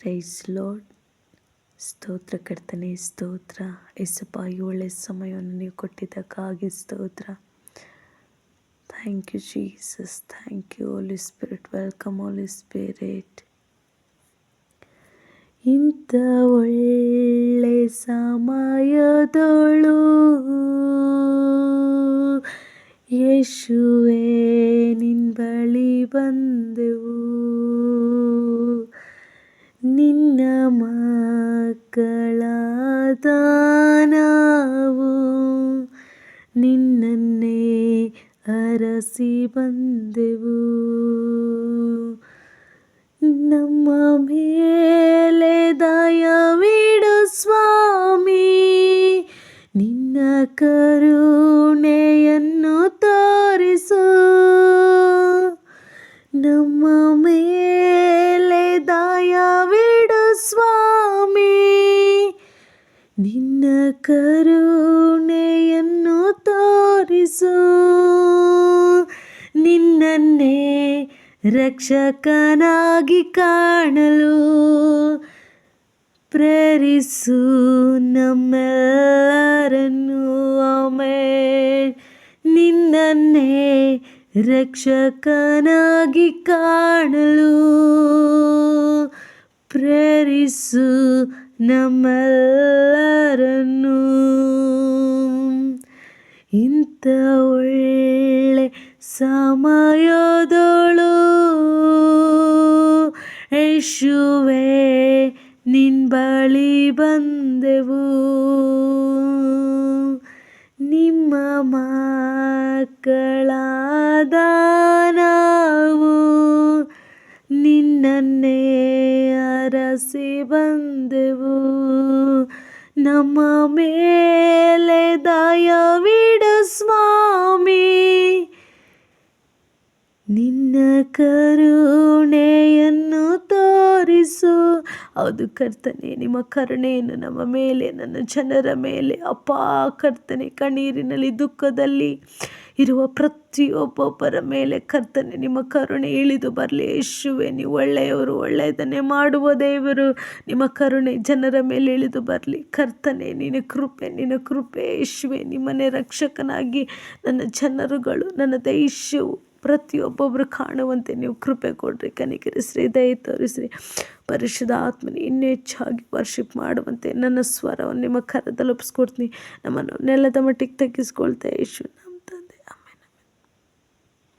Price lord. ಸ್ತೋತ್ರ ಕರ್ತನೆ, ಸ್ತೋತ್ರ ಯೇಸಪ್ಪ. ಈ ಒಳ್ಳೆಯ ಸಮಯವನ್ನು ನೀವು ಕೊಟ್ಟಿದ್ದಕ್ಕಾಗಿ ಸ್ತೋತ್ರ. Thank you Jesus, thank you holy spirit. Welcome holy spirit. ಇಂಥ ಒಳ್ಳೆ ಸಮಯದೊಳು ಯೇಸುವೇ ನಿನ್ನ ಬಳಿ ಬಂದೆವು, ನಿನ್ನ ಮಕ್ಕಳಾದ ನಾವು ನಿನ್ನನ್ನೇ ಅರಸಿ ಬಂದೆವು. ನಮ್ಮ ಮೇಲೆ ದಯವಿಡು ಸ್ವಾಮಿ, ನಿನ್ನ ಕರುಣೆಯನ್ನು ತೋರಿಸು. ನಮ್ಮ ಮೇಲೆ ದಯವಿಡು ಸ್ವಾಮಿ, ನಿನ್ನ ಕರುಣೆಯನ್ನು ತೋರಿಸು. ನಿನ್ನನ್ನೇ ರಕ್ಷಕನಾಗಿ ಕಾಣಲು ಪ್ರೇರಿಸು ನಮ್ಮೆಲ್ಲರನ್ನು. ಆಮೆನ್. ನಿನ್ನನ್ನೇ ರಕ್ಷಕನಾಗಿ ಕಾಣಲು ಪ್ರೇರಿಸು ನಮ್ಮೆಲ್ಲರನ್ನು. ಇಂಥ ಒಳ್ಳೆ ಸಮಯದೊಳು ಯೇಸುವೇ ನಿನ್ನ ಬಳಿ ಬಂದೆವು, ನಿಮ್ಮ ಮಕ್ಕಳಾದ ನಾವು ನಿನ್ನನ್ನೇ ಅರಸಿ ಬಂದೆವು. ನಮ್ಮ ಮೇಲೆ ದಯವಿಡು ಸ್ವಾಮಿ, ನಿನ್ನ ಕರುಣೆಯನ್ನು ತೋರಿಸು. ಹೌದು ಕರ್ತನೆ, ನಿಮ್ಮ ಕರುಣೆಯನ್ನು ನಮ್ಮ ಮೇಲೆ, ನನ್ನ ಜನರ ಮೇಲೆ ಅಪ್ಪ ಕರ್ತನೆ, ಕಣ್ಣೀರಿನಲ್ಲಿ ದುಃಖದಲ್ಲಿ ಇರುವ ಪ್ರತಿಯೊಬ್ಬೊಬ್ಬರ ಮೇಲೆ ಕರ್ತನೆ ನಿಮ್ಮ ಕರುಣೆ ಇಳಿದು ಬರಲಿ. ಯೇಸುವೆ, ನೀವು ಒಳ್ಳೆಯವರು, ಒಳ್ಳೆಯದನ್ನೇ ಮಾಡುವ ದೇವರು. ನಿಮ್ಮ ಕರುಣೆ ಜನರ ಮೇಲೆ ಇಳಿದು ಬರಲಿ ಕರ್ತನೆ. ನಿನ್ನ ಕೃಪೆ ಯೇಸುವೆ, ನಿಮ್ಮನ್ನೇ ರಕ್ಷಕನಾಗಿ ನನ್ನ ಜನರುಗಳು, ನನ್ನ ದೇಶವು ಪ್ರತಿಯೊಬ್ಬೊಬ್ಬರು ಕಾಣುವಂತೆ ನೀವು ಕೃಪೆ ಕೊಡ್ರಿ, ಕನಿಕರಿಸ್ರಿ, ದಯ ತೋರಿಸ್ರಿ. ಪರಿಶುದ್ಧ ಆತ್ಮನಿ ಇನ್ನೂ ಹೆಚ್ಚಾಗಿ ವರ್ಷಿಪ್ ಮಾಡುವಂತೆ ನನ್ನ ಸ್ವರವನ್ನು ನಿಮ್ಮ ಕರದಲ್ಲಿ ಒಪ್ಪಿಸ್ಕೊಡ್ತೀನಿ. ನಮ್ಮನ್ನು ನೆಲದ ಮಟ್ಟಿಗೆ ತಗ್ಗಿಸ್ಕೊಳ್ತಾ ಯೇಸು